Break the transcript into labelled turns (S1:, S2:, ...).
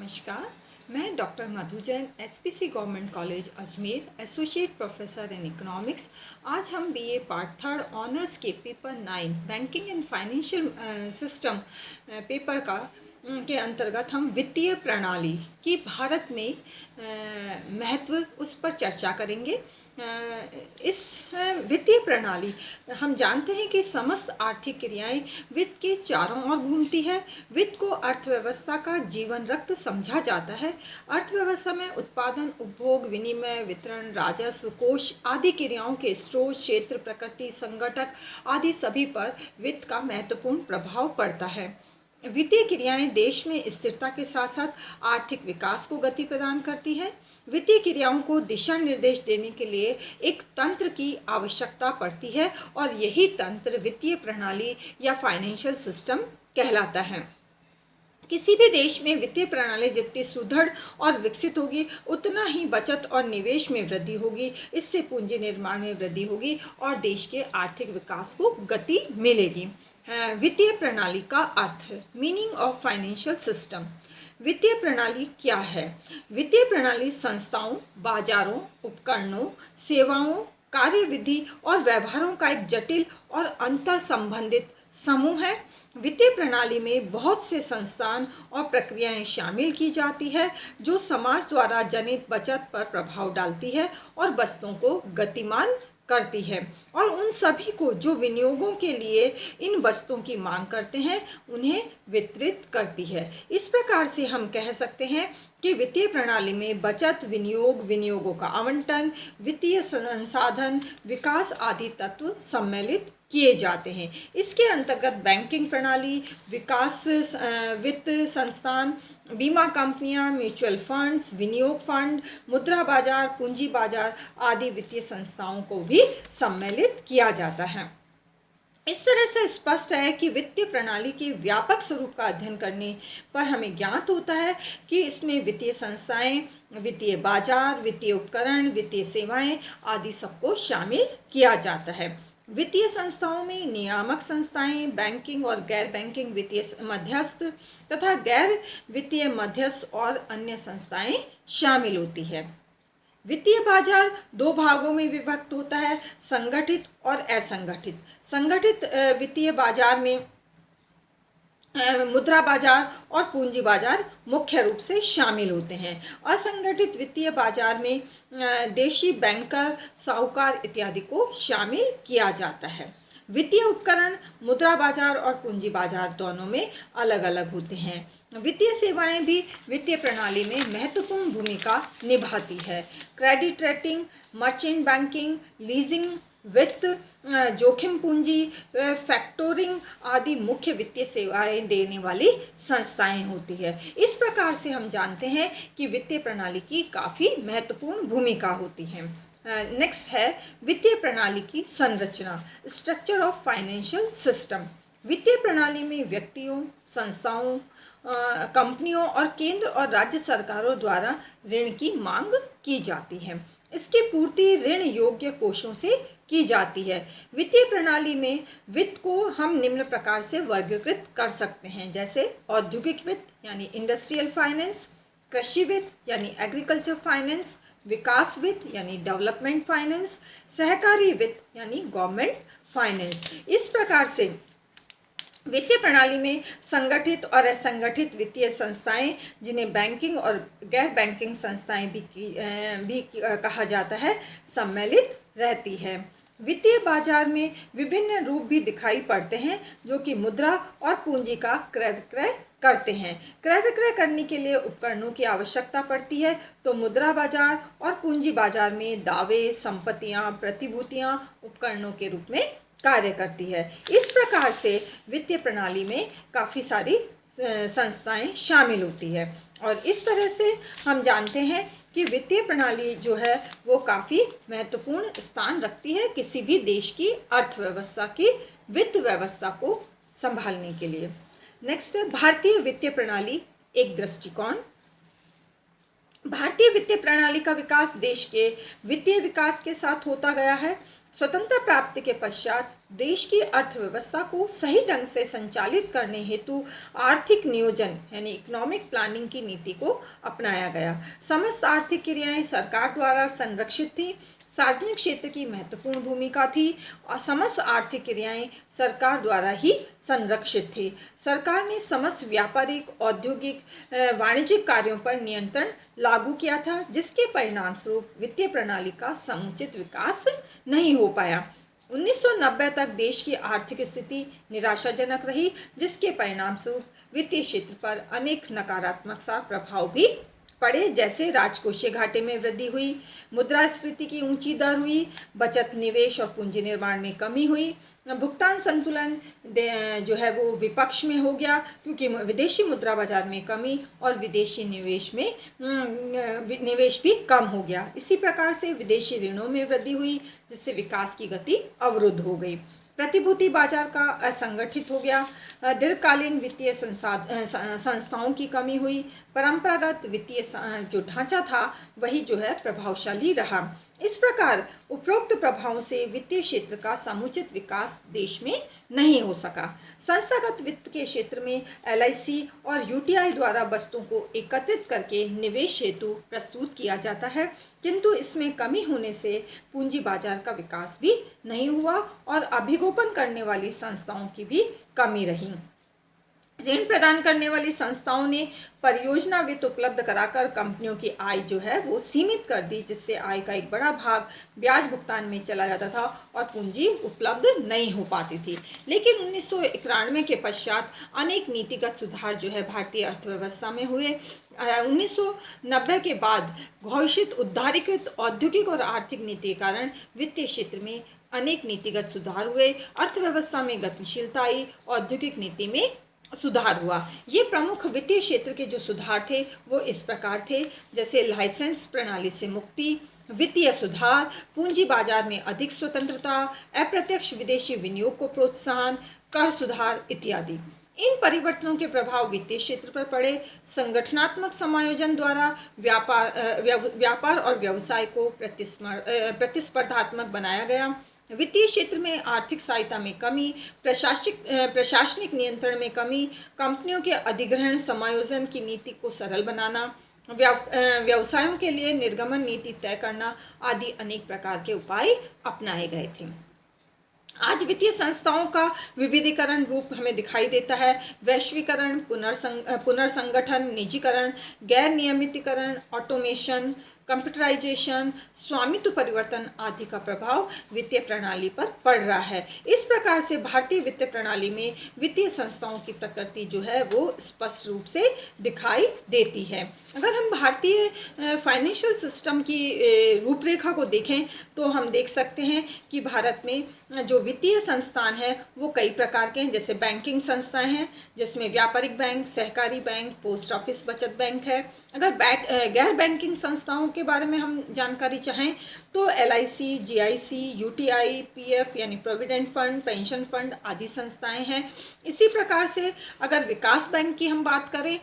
S1: नमस्कार। मैं doctor Madhu Jain, SPC government college Ajmer, associate professor in economics. आज हम बीए पार्ट थर्ड ऑनर्स के paper 9 banking and financial system paper के अंतर्गत हम वित्तीय प्रणाली की भारत में महत्व उस पर चर्चा करेंगे। इस वित्तीय प्रणाली, हम जानते हैं कि समस्त आर्थिक क्रियाएं वित्त के चारों ओर घूमती है। वित्त को अर्थव्यवस्था का जीवन रक्त समझा जाता है। अर्थव्यवस्था में उत्पादन, उपभोग, विनिमय, वितरण, राजस्व, कोष आदि क्रियाओं के स्रोत, क्षेत्र, प्रकृति, संगठक आदि सभी पर वित्त का महत्वपूर्ण प्रभाव पड़ता है। वित्तीय क्रियाएं देश में स्थिरता के साथ साथ आर्थिक विकास को गति प्रदान करती है। वित्तीय क्रियाओं को दिशा निर्देश देने के लिए एक तंत्र की आवश्यकता पड़ती है और यही तंत्र वित्तीय प्रणाली या फाइनेंशियल सिस्टम कहलाता है। किसी भी देश में वित्तीय प्रणाली जितनी सुदृढ़ और विकसित होगी, उतना ही बचत और निवेश में वृद्धि होगी। इससे पूंजी निर्माण में वृद्धि होगी और देश के आर्थिक विकास को गति मिलेगी। वित्तीय प्रणाली का अर्थ, मीनिंग ऑफ फाइनेंशियल सिस्टम। वित्तीय प्रणाली क्या है? वित्तीय प्रणाली संस्थाओं, बाजारों, उपकरणों, सेवाओं, कार्यविधि और व्यवहारों का एक जटिल और अंतर संबंधित समूह है। वित्तीय प्रणाली में बहुत से संस्थान और प्रक्रियाएं शामिल की जाती है जो समाज द्वारा जनित बचत पर प्रभाव डालती है और वस्तुओं को गतिमान करती है, और उन सभी को जो विनियोगों के लिए इन वस्तुओं की मांग करते हैं उन्हें वितरित करती है। इस प्रकार से हम कह सकते हैं कि वित्तीय प्रणाली में बचत, विनियोग, विनियोगों का आवंटन, वित्तीय संसाधन, विकास आदि तत्व सम्मिलित किए जाते हैं। इसके अंतर्गत बैंकिंग प्रणाली, विकास वित्त संस्थान, बीमा कंपनियां, म्यूचुअल फंड्स, विनियोग फंड, मुद्रा बाजार, पूंजी बाजार आदि वित्तीय संस्थाओं को भी सम्मिलित किया जाता है। इस तरह से स्पष्ट है कि वित्तीय प्रणाली के व्यापक स्वरूप का अध्ययन करने पर हमें ज्ञात होता है कि इसमें वित्तीय संस्थाएं, वित्तीय बाजार, वित्तीय उपकरण, वित्तीय सेवाएं आदि सबको शामिल किया जाता है। वित्तीय संस्थाओं में नियामक संस्थाएं, बैंकिंग और गैर बैंकिंग वित्तीय मध्यस्थ तथा गैर वित्तीय मध्यस्थ और अन्य संस्थाएं शामिल होती है। वित्तीय बाजार दो भागों में विभक्त होता है, संगठित और असंगठित। संगठित वित्तीय बाजार में मुद्रा बाजार और पूंजी बाजार मुख्य रूप से शामिल होते हैं। असंगठित वित्तीय बाजार में देशी बैंकर, साहूकार इत्यादि को शामिल किया जाता है। वित्तीय उपकरण मुद्रा बाजार और पूंजी बाजार दोनों में अलग अलग होते हैं। वित्तीय सेवाएं भी वित्तीय प्रणाली में महत्वपूर्ण भूमिका निभाती है। Credit rating, merchant banking, leasing, वित्त, जोखिम पूंजी, फैक्टोरिंग आदि मुख्य वित्तीय सेवाएं देने वाली संस्थाएं होती है। इस प्रकार से हम जानते हैं कि वित्तीय प्रणाली की काफ़ी महत्वपूर्ण भूमिका होती है। नेक्स्ट है वित्तीय प्रणाली की संरचना, स्ट्रक्चर ऑफ फाइनेंशियल सिस्टम। वित्तीय प्रणाली में व्यक्तियों, संस्थाओं, कंपनियों और केंद्र और राज्य सरकारों द्वारा ऋण की मांग की जाती है। इसकी पूर्ति ऋण योग्य कोषों से की जाती है। वित्तीय प्रणाली में वित्त को हम निम्न प्रकार से वर्गीकृत कर सकते हैं, जैसे औद्योगिक वित्त यानी इंडस्ट्रियल फाइनेंस, कृषि वित्त यानी एग्रीकल्चर फाइनेंस, विकास वित्त यानी डेवलपमेंट फाइनेंस, सहकारी वित्त यानी गवर्नमेंट फाइनेंस। इस प्रकार से वित्तीय प्रणाली में संगठित और असंगठित वित्तीय संस्थाएं, जिन्हें बैंकिंग और गैर बैंकिंग संस्थाएं भी कहा जाता है, सम्मिलित रहती है। वित्तीय बाजार में विभिन्न रूप भी दिखाई पड़ते हैं जो कि मुद्रा और पूंजी का क्रय विक्रय करते हैं। क्रय विक्रय करने के लिए उपकरणों की आवश्यकता पड़ती है, तो मुद्रा बाजार और पूंजी बाजार में दावे, संपत्तियां, प्रतिभूतियां उपकरणों के रूप में कार्य करती है। इस प्रकार से वित्तीय प्रणाली में काफ़ी सारी संस्थाएं शामिल होती है और इस तरह से हम जानते हैं कि वित्तीय प्रणाली जो है वो काफ़ी महत्वपूर्ण स्थान रखती है किसी भी देश की अर्थव्यवस्था की वित्त व्यवस्था को संभालने के लिए। नेक्स्ट है भारतीय वित्तीय प्रणाली, एक दृष्टिकोण। भारतीय वित्तीय प्रणाली का विकास देश के वित्तीय विकास के साथ होता गया है। स्वतंत्रता प्राप्ति के पश्चात देश की अर्थव्यवस्था को सही ढंग से संचालित करने हेतु आर्थिक नियोजन यानी इकोनॉमिक प्लानिंग की नीति को अपनाया गया। समस्त आर्थिक क्रियाएं सरकार द्वारा संरक्षित थी। सार्वजनिक क्षेत्र की महत्वपूर्ण भूमिका थी और समस्त आर्थिक क्रियाएं सरकार द्वारा ही संरक्षित थी। सरकार ने समस्त व्यापारिक, औद्योगिक, वाणिज्यिक कार्यों पर नियंत्रण लागू किया था, जिसके परिणाम स्वरूप वित्तीय प्रणाली का समुचित विकास नहीं हो पाया। 1990 तक देश की आर्थिक स्थिति निराशाजनक रही, जिसके परिणाम स्वरूप वित्तीय क्षेत्र पर अनेक नकारात्मक सा प्रभाव भी पड़े, जैसे राजकोषीय घाटे में वृद्धि हुई, मुद्रास्फीति की ऊंची दर हुई, बचत, निवेश और पूंजी निर्माण में कमी हुई, भुगतान संतुलन जो है वो विपक्ष में हो गया, क्योंकि विदेशी मुद्रा बाजार में कमी और विदेशी निवेश भी कम हो गया। इसी प्रकार से विदेशी ऋणों में वृद्धि हुई, जिससे विकास की गति अवरुद्ध हो गई। प्रतिभूति बाजार का असंगठित हो गया, दीर्घकालीन वित्तीय संस्थाओं की कमी हुई, परंपरागत वित्तीय जो ढांचा था वही जो है प्रभावशाली रहा। इस प्रकार उपरोक्त प्रभावों से वित्तीय क्षेत्र का समुचित विकास देश में नहीं हो सका। संस्थागत वित्त के क्षेत्र में LIC और UTI द्वारा वस्तुओं को एकत्रित करके निवेश हेतु प्रस्तुत किया जाता है, किंतु इसमें कमी होने से पूंजी बाजार का विकास भी नहीं हुआ और अभिगोपन करने वाली संस्थाओं की भी कमी रही। ऋण प्रदान करने वाली संस्थाओं ने परियोजना वित्त उपलब्ध कराकर कंपनियों की आय जो है वो सीमित कर दी, जिससे आय का एक बड़ा भाग ब्याज भुगतान में चला जाता था और पूंजी उपलब्ध नहीं हो पाती थी। लेकिन 1991 के पश्चात अनेक नीतिगत सुधार जो है भारतीय अर्थव्यवस्था में हुए। 1990 के बाद घोषित उदारीकृत औद्योगिक और आर्थिक नीति के कारण वित्तीय क्षेत्र में अनेक नीतिगत सुधार हुए, अर्थव्यवस्था में गतिशीलता आई, औद्योगिक नीति में सुधार हुआ। ये प्रमुख वित्तीय क्षेत्र के जो सुधार थे वो इस प्रकार थे, जैसे लाइसेंस प्रणाली से मुक्ति, वित्तीय सुधार, पूंजी बाजार में अधिक स्वतंत्रता, अप्रत्यक्ष विदेशी विनियोग को प्रोत्साहन, कर सुधार इत्यादि। इन परिवर्तनों के प्रभाव वित्तीय क्षेत्र पर पड़े। संगठनात्मक समायोजन द्वारा व्यापार और व्यवसाय को प्रतिस्पर्धात्मक बनाया गया। वित्तीय क्षेत्र में आर्थिक सहायता में कमी, प्रशासनिक नियंत्रण में कमी, कंपनियों के अधिग्रहण समायोजन की नीति को सरल बनाना, व्यवसायों के लिए निर्गमन नीति तय करना आदि अनेक प्रकार के उपाय अपनाए गए थे। आज वित्तीय संस्थाओं का विविधीकरण रूप हमें दिखाई देता है। वैश्वीकरण, पुनर्संगठन, निजीकरण, गैर नियमितीकरण, ऑटोमेशन, कंप्यूटराइजेशन, स्वामित्व परिवर्तन आदि का प्रभाव वित्तीय प्रणाली पर पड़ रहा है। इस प्रकार से भारतीय वित्तीय प्रणाली में वित्तीय संस्थाओं की प्रकृति जो है वो स्पष्ट रूप से दिखाई देती है। अगर हम भारतीय फाइनेंशियल सिस्टम की रूपरेखा को देखें तो हम देख सकते हैं कि भारत में जो वित्तीय संस्थान है वो कई प्रकार के हैं, जैसे बैंकिंग संस्थाएं हैं, जिसमें व्यापारिक बैंक, सहकारी बैंक, पोस्ट ऑफिस, बचत बैंक है। अगर गैर बैंकिंग संस्थाओं के बारे में हम जानकारी चाहें तो LIC, GIC, UTI, PF यानी प्रोविडेंट फंड, पेंशन फंड आदि संस्थाएं हैं। इसी प्रकार से अगर विकास बैंक की हम बात करें